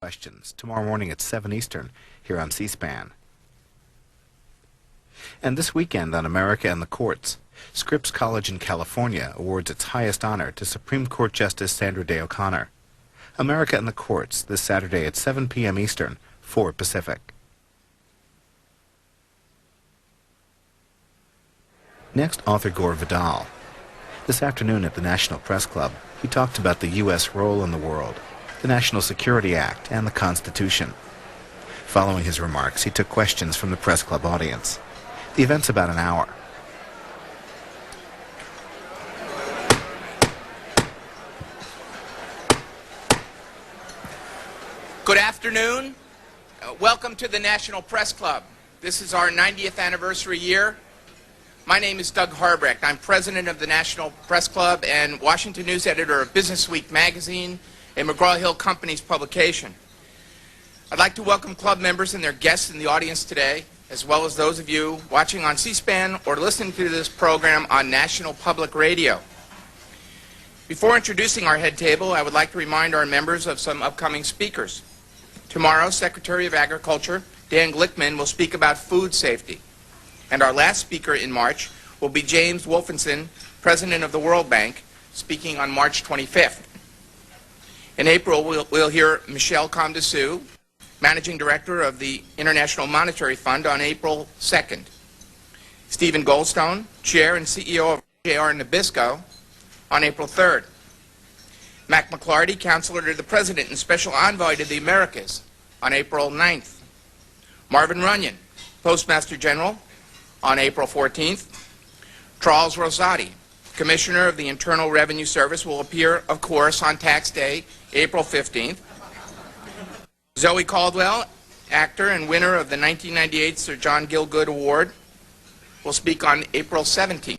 Questions tomorrow morning at 7 Eastern here on C-SPAN. And this weekend on America and the Courts, Scripps College in California awards its highest honor to Supreme Court Justice Sandra Day O'Connor. America and the Courts this Saturday at 7 p.m. Eastern, 4 Pacific. Next, author Gore Vidal. This afternoon at the National Press Club, he talked about the U.S. role in the world, the National Security Act, and the Constitution. Following his remarks, he took questions from the Press Club audience. The event's about an hour. Good afternoon. Welcome to the National Press Club. This is our 90th anniversary year. My name is Doug Harbrecht. I'm president of the National Press Club and Washington News editor of Business Week magazine, a McGraw-Hill Companies publication. I'd like to welcome club members and their guests in the audience today, as well as those of you watching on C-SPAN or listening to this program on National Public Radio. Before introducing our head table, I would like to remind our members of some upcoming speakers. Tomorrow, Secretary of Agriculture Dan Glickman will speak about food safety. And our last speaker in March will be James Wolfenson, President of the World Bank, speaking on March 25th. In April, we'll hear Michel Comdessus, Managing Director of the International Monetary Fund, on April 2nd. Stephen Goldstone, Chair and CEO of JR Nabisco, on April 3rd. Mac McLarty, Counselor to the President and Special Envoy to the Americas, on April 9th. Marvin Runyon, Postmaster General, on April 14th. Charles Rosati, Commissioner of the Internal Revenue Service, will appear, of course, on Tax Day, April 15th. Zoe Caldwell, actor and winner of the 1998 Sir John Gielgud Award, will speak on April 17th.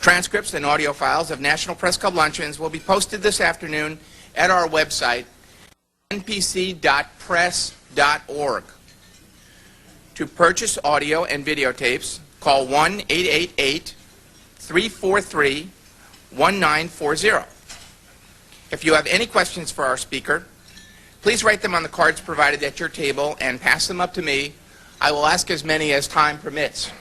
Transcripts and audio files of National Press Club luncheons will be posted this afternoon at our website, npc.press.org. To purchase audio and videotapes, call 1-888-343-1940. If you have any questions for our speaker, please write them on the cards provided at your table and pass them up to me. I will ask as many as time permits.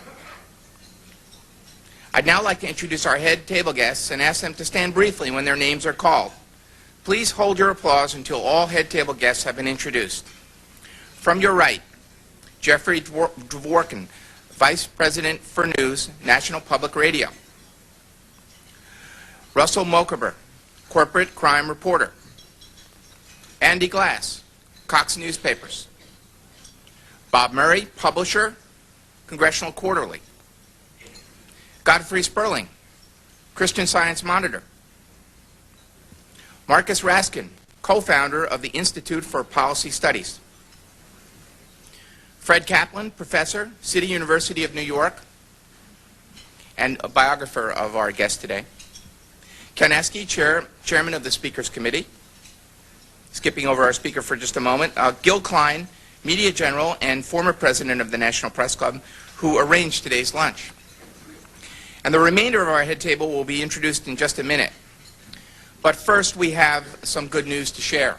I'd now like to introduce our head table guests and ask them to stand briefly when their names are called. Please hold your applause until all head table guests have been introduced. From your right, Jeffrey Dvorkin, Vice President for News, National Public Radio. Russell Mokaber, Corporate Crime Reporter. Andy Glass, Cox Newspapers. Bob Murray, Publisher, Congressional Quarterly. Godfrey Sperling, Christian Science Monitor. Marcus Raskin, co-founder of the Institute for Policy Studies. Fred Kaplan, Professor, City University of New York, and a biographer of our guest today. Ken Esky, Chairman of the Speakers Committee. Skipping over our speaker for just a moment. Gil Klein, Media General and former President of the National Press Club, who arranged today's lunch. And the remainder of our head table will be introduced in just a minute. But first, we have some good news to share.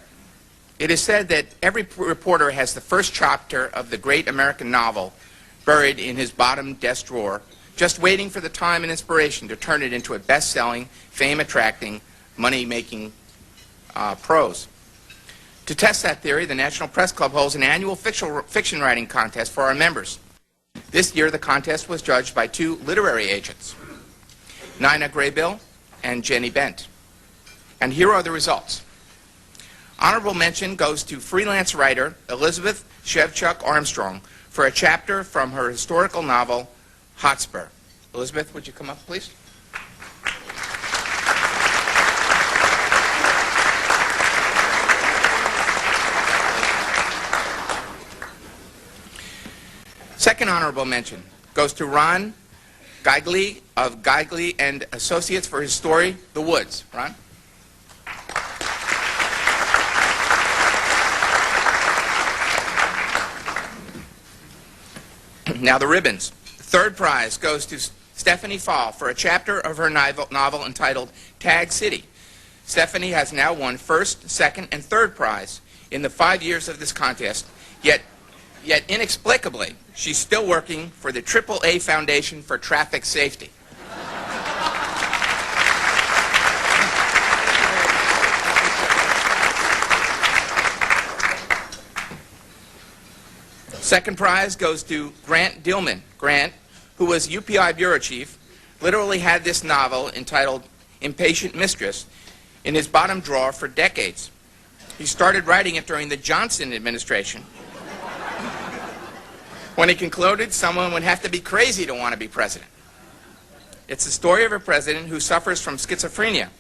It is said that every reporter has the first chapter of the great American novel buried in his bottom desk drawer, just waiting for the time and inspiration to turn it into a best-selling, fame-attracting, money-making prose. To test that theory, the National Press Club holds an annual fiction writing contest for our members. This year, the contest was judged by two literary agents, Nina Graybill and Jenny Bent. And here are the results. Honorable mention goes to freelance writer Elizabeth Shevchuk Armstrong for a chapter from her historical novel, Hotspur. Elizabeth, would you come up, please? Second honorable mention goes to Ron Geigley of Geigley and Associates for his story, The Woods. Ron? Now the ribbons. Third prize goes to Stephanie Fall for a chapter of her novel entitled Tag City. Stephanie has now won first, second, and third prize in the 5 years of this contest, yet inexplicably, she's still working for the AAA Foundation for Traffic Safety. Second prize goes to Grant Dillman. Grant, who was UPI bureau chief, literally had this novel entitled Impatient Mistress in his bottom drawer for decades. He started writing it during the Johnson administration, when he concluded someone would have to be crazy to want to be president. It's the story of a president who suffers from schizophrenia,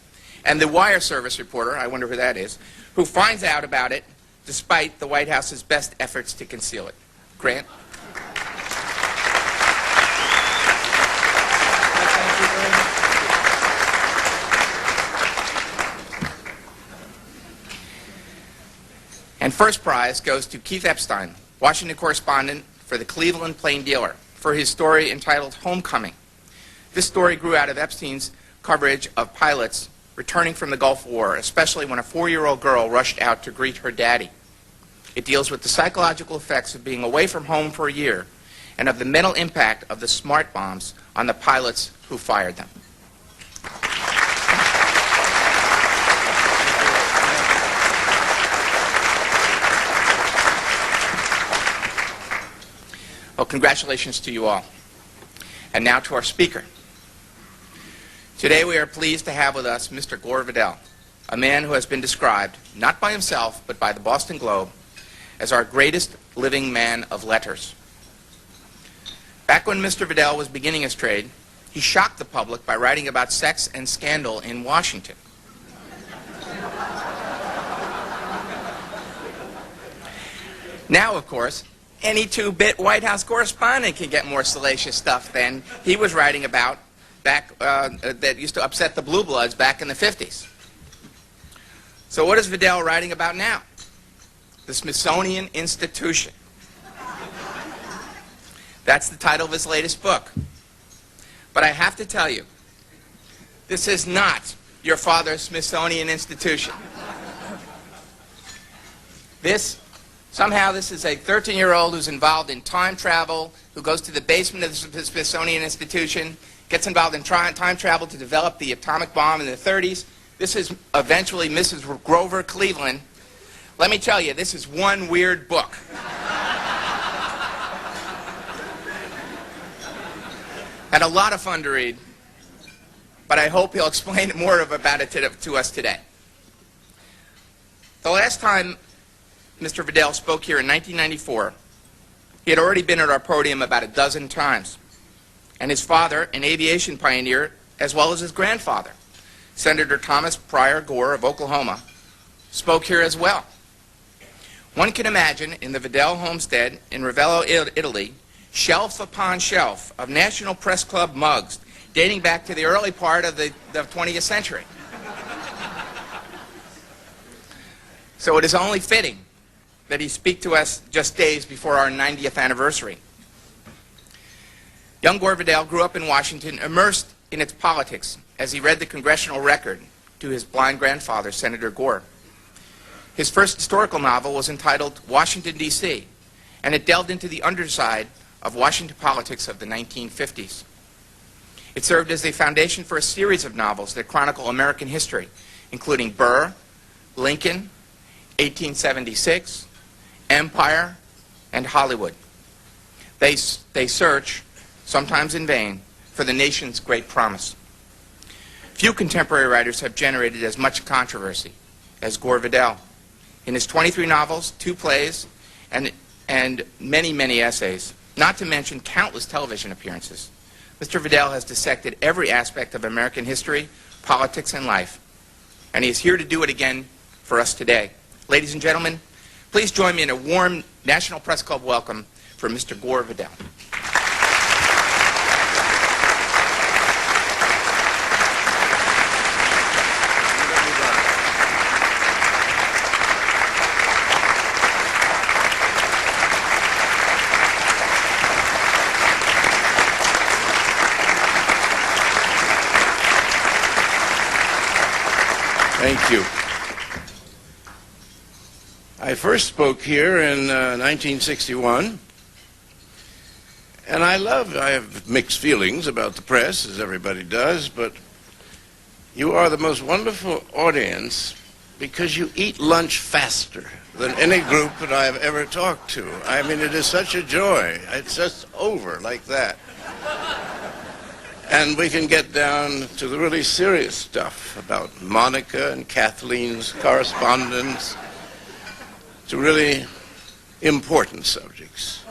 and the wire service reporter, I wonder who that is, who finds out about it despite the White House's best efforts to conceal it. Grant. And first prize goes to Keith Epstein, Washington correspondent for the Cleveland Plain Dealer, for his story entitled Homecoming. This story grew out of Epstein's coverage of pilots returning from the Gulf War, especially when a 4-year-old girl rushed out to greet her daddy. It deals with the psychological effects of being away from home for a year and of the mental impact of the smart bombs on the pilots who fired them. Well, congratulations to you all. And now to our speaker. Today we are pleased to have with us Mr. Gore Vidal, a man who has been described, not by himself, but by the Boston Globe, as our greatest living man of letters. Back when Mr. Vidal was beginning his trade, he shocked the public by writing about sex and scandal in Washington. Now, of course, any 2-bit White House correspondent can get more salacious stuff than he was writing about back that used to upset the blue bloods back in the 50s. So what is Vidal writing about now? The Smithsonian Institution. That's the title of his latest book. But I have to tell you, this is not your father's Smithsonian Institution. Somehow this is a 13-year-old who's involved in time travel, who goes to the basement of the Smithsonian Institution, gets involved in time travel to develop the atomic bomb in the 30s. This is eventually Mrs. Grover Cleveland. Let me tell you, this is one weird book. Had a lot of fun to read, but I hope he'll explain more about it to us today. The last time Mr. Vidal spoke here in 1994, he had already been at our podium about a dozen times. And his father, an aviation pioneer, as well as his grandfather, Senator Thomas Pryor Gore of Oklahoma, spoke here as well. One can imagine in the Vidal homestead in Ravello, Italy, shelf upon shelf of National Press Club mugs dating back to the early part of the 20th century. So it is only fitting that he speak to us just days before our 90th anniversary. Young Gore Vidal grew up in Washington, immersed in its politics as he read the congressional record to his blind grandfather, Senator Gore. His first historical novel was entitled Washington, D.C., and it delved into the underside of Washington politics of the 1950s. It served as the foundation for a series of novels that chronicle American history, including Burr, Lincoln, 1876, Empire, and Hollywood. They search, sometimes in vain, for the nation's great promise. Few contemporary writers have generated as much controversy as Gore Vidal. In his 23 novels, 2 plays, and many, many essays, not to mention countless television appearances, Mr. Vidal has dissected every aspect of American history, politics, and life. And he is here to do it again for us today. Ladies and gentlemen, please join me in a warm National Press Club welcome for Mr. Gore Vidal. Thank you. I first spoke here in 1961, and I have mixed feelings about the press, as everybody does, but you are the most wonderful audience because you eat lunch faster than any group that I have ever talked to. I mean, it is such a joy. It's just over like that. And we can get down to the really serious stuff about Monica and Kathleen's correspondence, to really important subjects.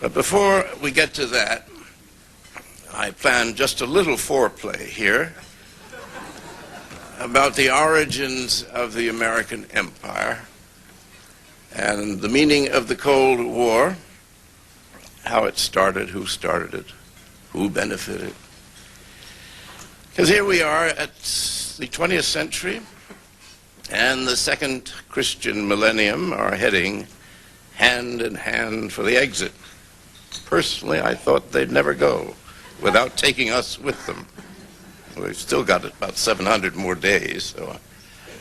But before we get to that, I planned just a little foreplay here about the origins of the American empire and the meaning of the Cold War, how it started, who started it, who benefited. Because here we are at the 20th century, and the second Christian millennium are heading hand in hand for the exit. Personally, I thought they'd never go without taking us with them. We've still got about 700 more days, so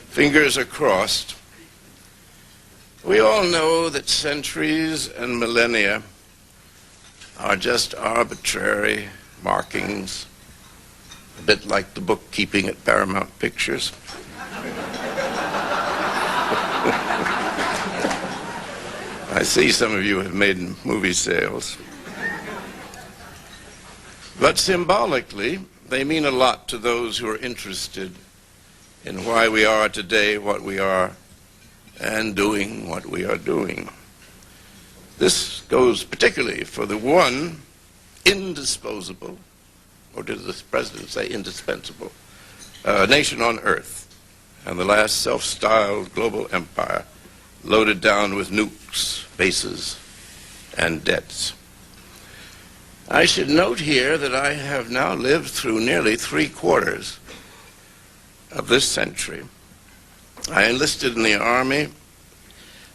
fingers are crossed. We all know that centuries and millennia are just arbitrary markings, a bit like the bookkeeping at Paramount Pictures. I see some of you have made movie sales. But symbolically, they mean a lot to those who are interested in why we are today what we are and doing what we are doing. This goes particularly for the one indisposable, or did the president say indispensable, nation on earth, and the last self-styled global empire loaded down with nukes, bases, and debts. I should note here that I have now lived through nearly 3/4 of this century. I enlisted in the Army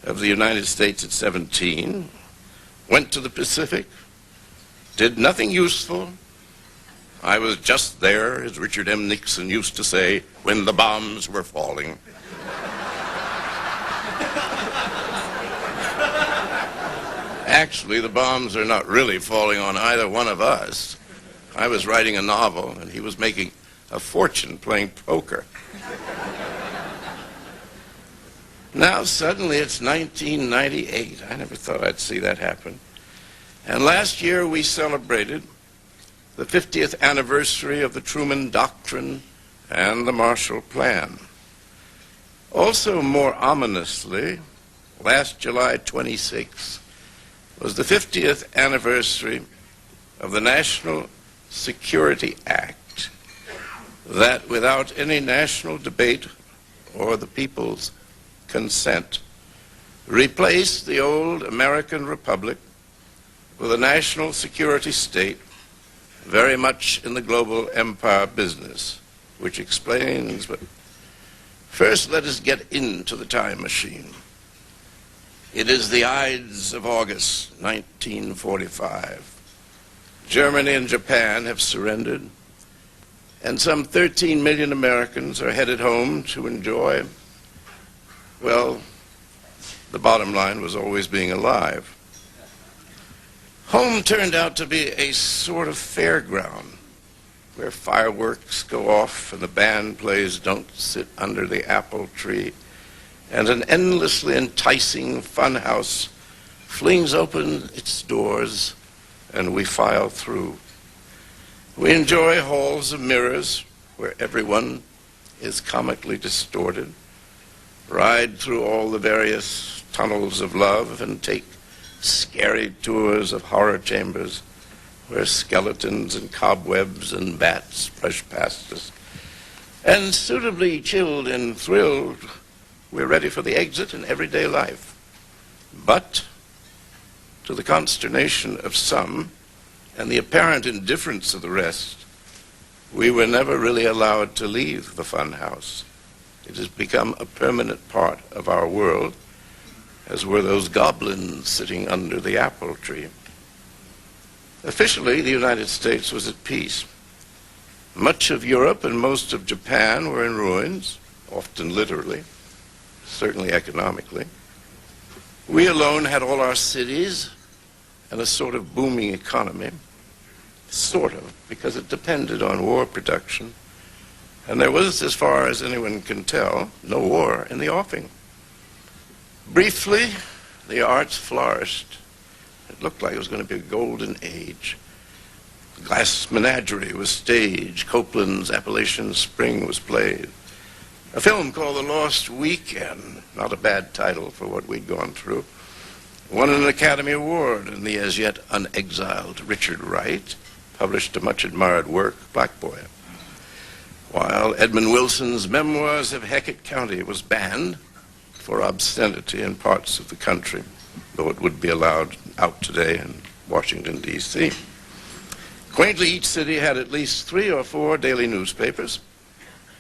of the United States at 17, went to the Pacific, did nothing useful. I was just there, as Richard M. Nixon used to say, when the bombs were falling. Actually, the bombs are not really falling on either one of us. I was writing a novel, and he was making a fortune playing poker. Now, suddenly, it's 1998. I never thought I'd see that happen. And last year, we celebrated the 50th anniversary of the Truman Doctrine and the Marshall Plan. Also, more ominously, last July 26 was the 50th anniversary of the National Security Act that, without any national debate or the people's consent, replaced the old American Republic with a national security state very much in the global empire business, which explains, but first let us get into the time machine. It is the Ides of August, 1945. Germany and Japan have surrendered, and some 13 million Americans are headed home to enjoy, well, the bottom line was always being alive. Home turned out to be a sort of fairground where fireworks go off and the band plays Don't Sit Under the Apple Tree, and an endlessly enticing funhouse flings open its doors and we file through. We enjoy halls of mirrors where everyone is comically distorted, ride through all the various tunnels of love, and take scary tours of horror chambers where skeletons and cobwebs and bats brush past us. And suitably chilled and thrilled, we're ready for the exit in everyday life. But, to the consternation of some and the apparent indifference of the rest, we were never really allowed to leave the funhouse. It has become a permanent part of our world, as were those goblins sitting under the apple tree. Officially, the United States was at peace. Much of Europe and most of Japan were in ruins, often literally. certainly economically. We alone had all our cities and a sort of booming economy, sort of, because it depended on war production. And there was, as far as anyone can tell, no war in the offing. Briefly, the arts flourished. It looked like it was going to be a golden age. The Glass Menagerie was staged. Copland's Appalachian Spring was played. A film called The Lost Weekend, not a bad title for what we'd gone through, won an Academy Award, and the as yet unexiled Richard Wright published a much admired work, Black Boy. While Edmund Wilson's Memoirs of Hecate County was banned for obscenity in parts of the country, though it would be allowed out today in Washington, D.C. Quaintly, each city had at least 3 or 4 daily newspapers,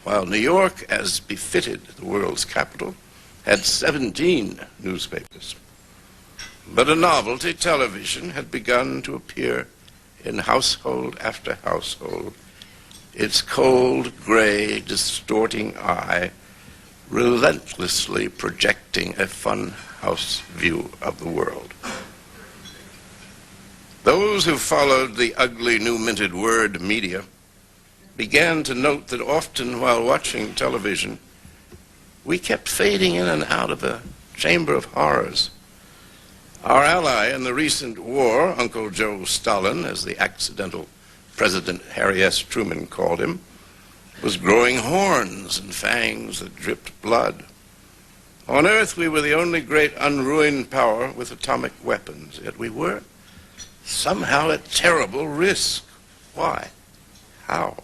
while New York, as befitted the world's capital, had 17 newspapers. But a novelty, television, had begun to appear in household after household, its cold, gray, distorting eye relentlessly projecting a fun house view of the world. Those who followed the ugly new minted word media began to note that often while watching television, we kept fading in and out of a chamber of horrors. Our ally in the recent war, Uncle Joe Stalin, as the accidental President Harry S. Truman called him, was growing horns and fangs that dripped blood. On Earth, we were the only great unruined power with atomic weapons, yet we were somehow at terrible risk. Why? How?